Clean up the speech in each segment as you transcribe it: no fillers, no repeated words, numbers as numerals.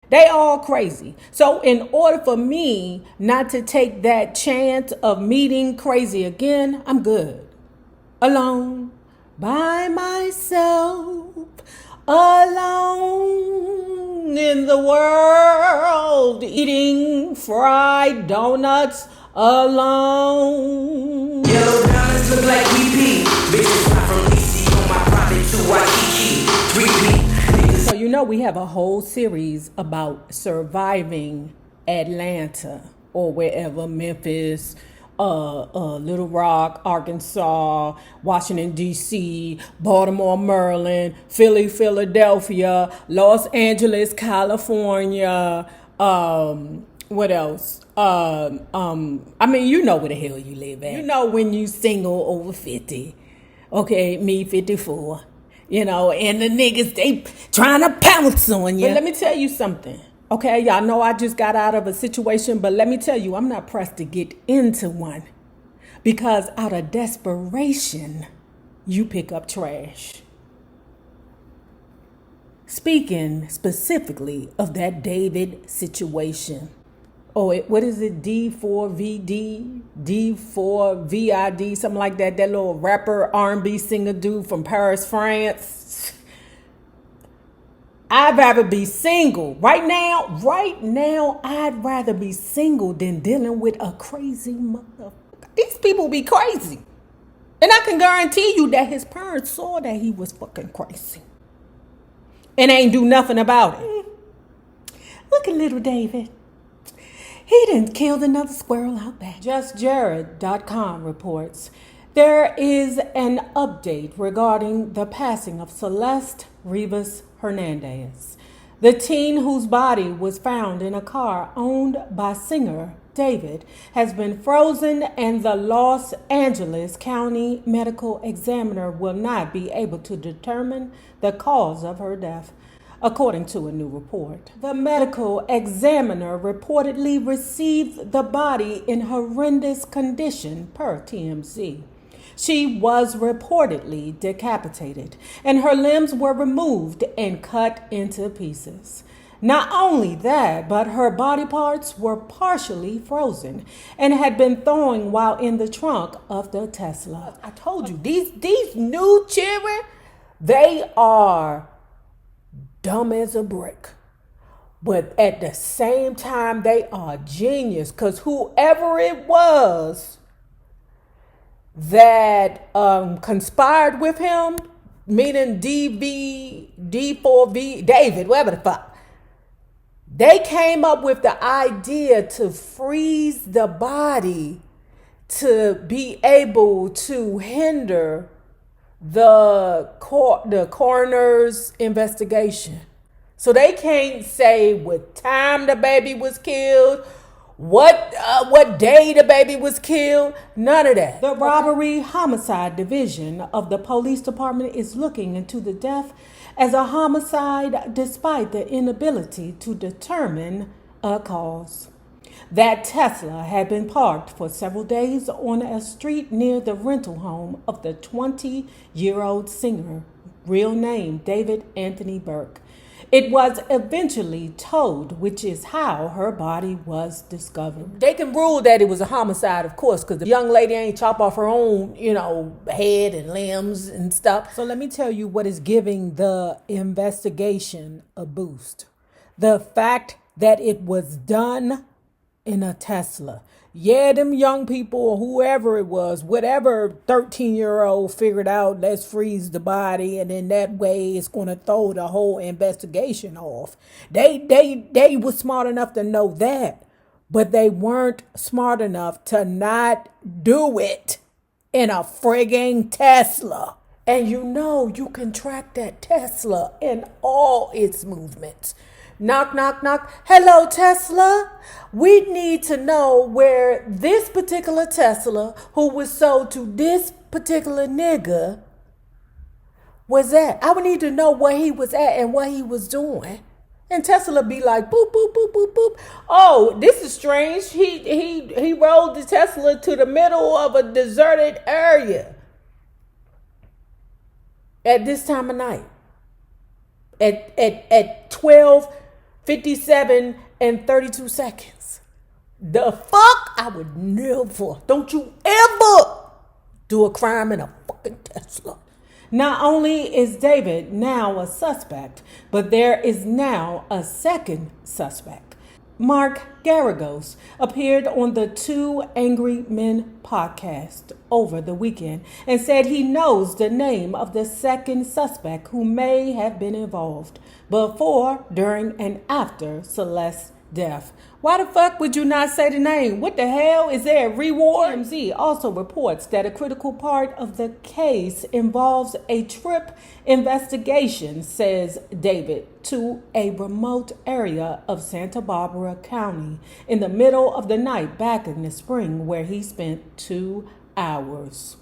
They all crazy. So in order for me not to take that chance of meeting crazy again, I'm good. Alone, by myself, alone in the world, eating fried donuts alone. Yellow diamonds look like BP. Bitches fly from DC on my private to Waikiki. 3P. So you know we have a whole series about surviving Atlanta or wherever, Memphis, Little Rock, Arkansas, Washington D.C., Baltimore, Maryland, Philly, Philadelphia, Los Angeles, California. What else? I mean, you know where the hell you live at. You know when you single over 50. Okay, me 54. You know, and the niggas, they trying to pounce on you. But let me tell you something. Okay, y'all know I just got out of a situation, but let me tell you, I'm not pressed to get into one. Because out of desperation, you pick up trash. Speaking specifically of that D4vid situation. Oh, what is it? D4vid, D4vid, something like that. That little rapper R&B singer dude from Paris, France. I'd rather be single. Right now, I'd rather be single than dealing with a crazy motherfucker. These people be crazy. And I can guarantee you that his parents saw that he was fucking crazy. And ain't do nothing about it. Look at little David. He done killed another squirrel out back. JustJared.com reports there is an update regarding the passing of Celeste Rivas Hernandez, the teen whose body was found in a car owned by singer D4vid, has been frozen, and the Los Angeles County Medical Examiner will not be able to determine the cause of her death. According to a new report, the medical examiner reportedly received the body in horrendous condition, per TMZ. She was reportedly decapitated, and her limbs were removed and cut into pieces. Not only that, but her body parts were partially frozen and had been thawing while in the trunk of the Tesla. I told you, these new children, they are dumb as a brick, but at the same time they are genius, because whoever it was that conspired with him, meaning D4vid, D4vid, whatever the fuck, they came up with the idea to freeze the body to be able to hinder the coroner's investigation. So they can't say what time the baby was killed, what day the baby was killed, none of that. The robbery homicide division of the police department is looking into the death as a homicide despite the inability to determine a cause. That Tesla had been parked for several days on a street near the rental home of the 20-year-old singer, real name David Anthony Burke. It was eventually towed, which is how her body was discovered. They can rule that it was a homicide, of course, because the young lady ain't chop off her own, head and limbs and stuff. So let me tell you what is giving the investigation a boost. The fact that it was done in a Tesla. Yeah, them young people or whoever it was, whatever 13-year-old figured out, let's freeze the body, and then that way it's going to throw the whole investigation off. They were smart enough to know that, but they weren't smart enough to not do it in a frigging Tesla. And you can track that Tesla in all its movements. Knock, knock, knock. Hello, Tesla. We need to know where this particular Tesla, who was sold to this particular nigga, was at. I would need to know where he was at and what he was doing. And Tesla be like, boop, boop, boop, boop, boop. Oh, this is strange. He rolled the Tesla to the middle of a deserted area at this time of night. At 12:15 57 and 32 seconds. The fuck? I would never. Don't you ever do a crime in a fucking Tesla. Not only is David now a suspect, but there is now a second suspect. Mark Garagos appeared on the Two Angry Men podcast over the weekend and said he knows the name of the second suspect who may have been involved before, during, and after Celeste's death. Why the fuck would you not say the name? What the hell? Is there a reward? TMZ also reports that a critical part of the case involves a trip investigation, says David, to a remote area of Santa Barbara County in the middle of the night back in the spring, where he spent 2 hours.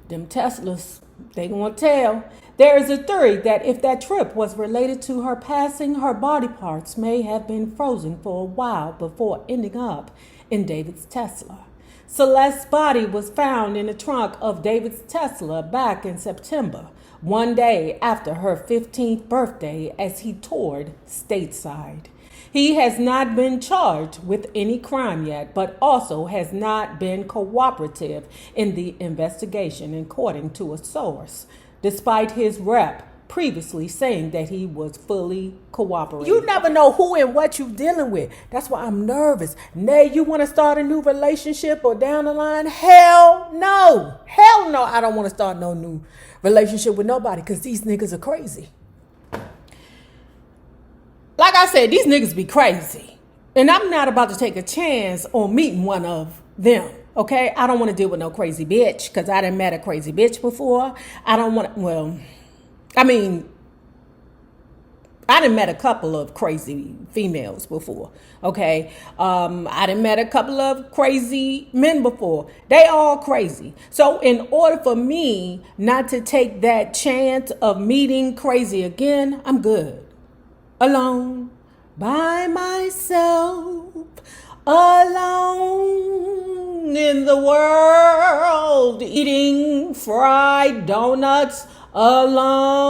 Them Teslas, they gonna tell. There is a theory that if that trip was related to her passing, her body parts may have been frozen for a while before ending up in David's Tesla. Celeste's body was found in the trunk of David's Tesla back in September, one day after her 15th birthday, as he toured stateside. He has not been charged with any crime yet, but also has not been cooperative in the investigation, according to a source, despite his rep previously saying that he was fully cooperating. You never know who and what you're dealing with. That's why I'm nervous. Nay, you want to start a new relationship or down the line? Hell no. Hell no, I don't want to start no new relationship with nobody because these niggas are crazy. Like I said, these niggas be crazy. And I'm not about to take a chance on meeting one of them. Okay? I don't want to deal with no crazy bitch because I done met a crazy bitch before. I don't want to, I done met a couple of crazy females before. Okay? I done met a couple of crazy men before. They all crazy. So in order for me not to take that chance of meeting crazy again, I'm good. Alone, by myself, alone in the world, eating fried donuts alone.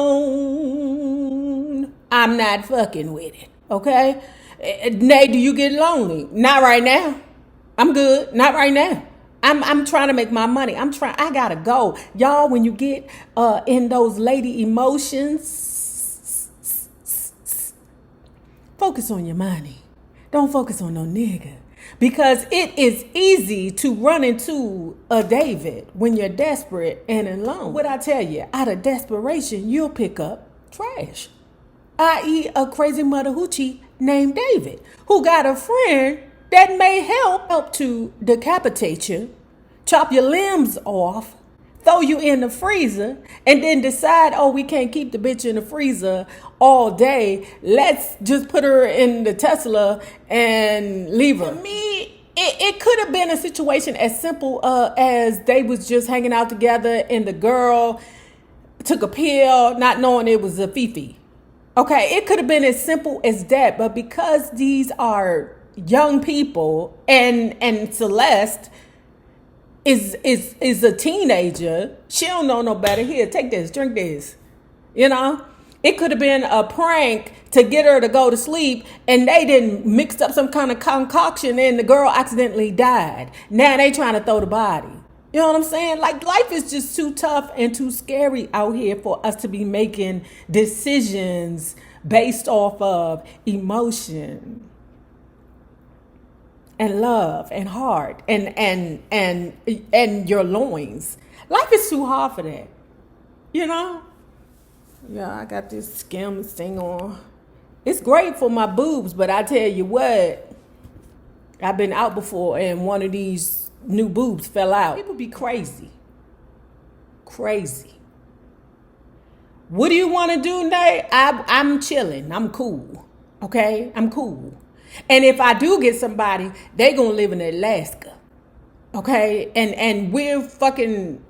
I'm not fucking with it, okay? Nay, do you get lonely? Not right now. I'm good. Not right now. I'm trying to make my money. I gotta go. Y'all, when you get in those lady emotions, focus on your money. Don't focus on no nigga. Because it is easy to run into a David when you're desperate and alone. What I tell you, out of desperation, you'll pick up trash. I.e. a crazy mother hoochie named David, who got a friend that may help to decapitate you, chop your limbs off, throw you in the freezer, and then decide, oh, we can't keep the bitch in the freezer all day. Let's just put her in the Tesla and leave her. To me, it could have been a situation as simple as they was just hanging out together and the girl took a pill not knowing it was a fifi. Okay, it could have been as simple as that. But because these are young people and Celeste is a teenager, she don't know no better. Here, take this, drink this. You know, it could have been a prank to get her to go to sleep, and they didn't mix up some kind of concoction, and the girl accidentally died. Now they trying to throw the body. You know what I'm saying? Like, life is just too tough and too scary out here for us to be making decisions based off of emotion and love and heart and your loins. Life is too hard for that. You know? Yeah, I got this Skims thing on. It's great for my boobs, but I tell you what, I've been out before and one of these new boobs fell out. People be crazy. Crazy. What do you want to do, Nate? I'm chilling. I'm cool. Okay? I'm cool. And if I do get somebody, they gonna live in Alaska. Okay? And we're fucking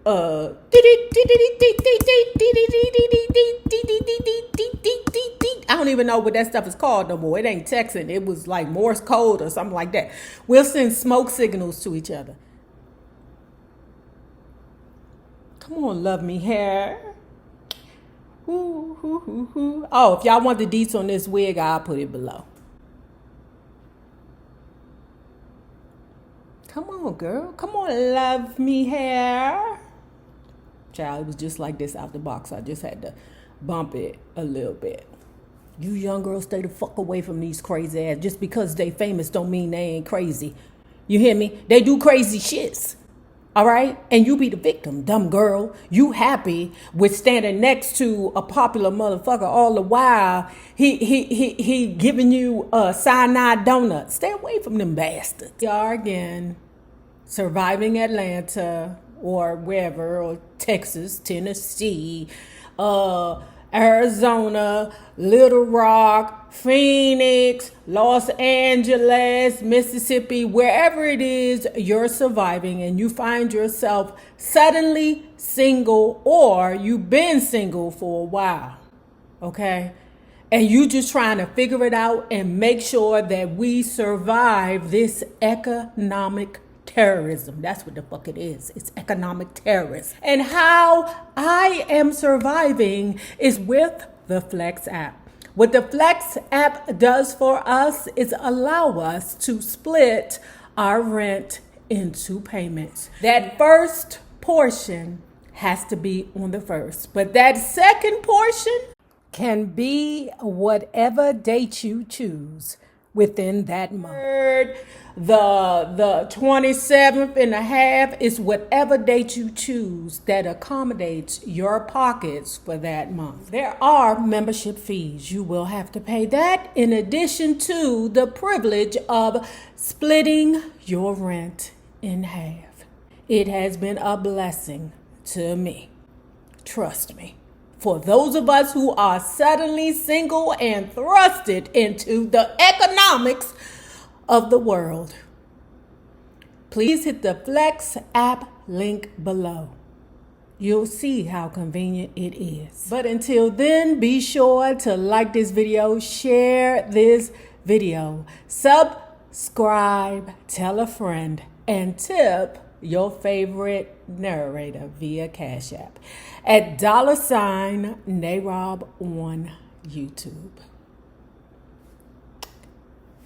I don't even know what that stuff is called no more. It ain't texting. It was like Morse code or something like that. We'll send smoke signals to each other. Come on, love me hair. Oh, if y'all want the deets on this wig, I'll put it below. Come on, girl. Come on, love me hair. Child, it was just like this out the box. I just had to bump it a little bit. You young girls, stay the fuck away from these crazy ass. Just because they famous don't mean they ain't crazy. You hear me? They do crazy shits. All right? And you be the victim, dumb girl. You happy with standing next to a popular motherfucker all the while. He giving you a cyanide donut. Stay away from them bastards. We are again surviving Atlanta or wherever, or Texas, Tennessee, Arizona, Little Rock, Phoenix, Los Angeles, Mississippi, wherever it is you're surviving and you find yourself suddenly single, or you've been single for a while, okay? And you just trying to figure it out and make sure that we survive this economic terrorism. That's what the fuck it is. It's economic terrorism. And how I am surviving is with the Flex app. What the Flex app does for us is allow us to split our rent into payments. That first portion has to be on the first, but that second portion can be whatever date you choose within that month. The 27th and a half is whatever date you choose that accommodates your pockets for that month. There are membership fees. You will have to pay that in addition to the privilege of splitting your rent in half. It has been a blessing to me. Trust me. For those of us who are suddenly single and thrusted into the economics of the world, please hit the Flex app link below. You'll see how convenient it is. But until then, be sure to like this video, share this video, subscribe, tell a friend, and tip your favorite narrator via Cash App at $NAROB on YouTube.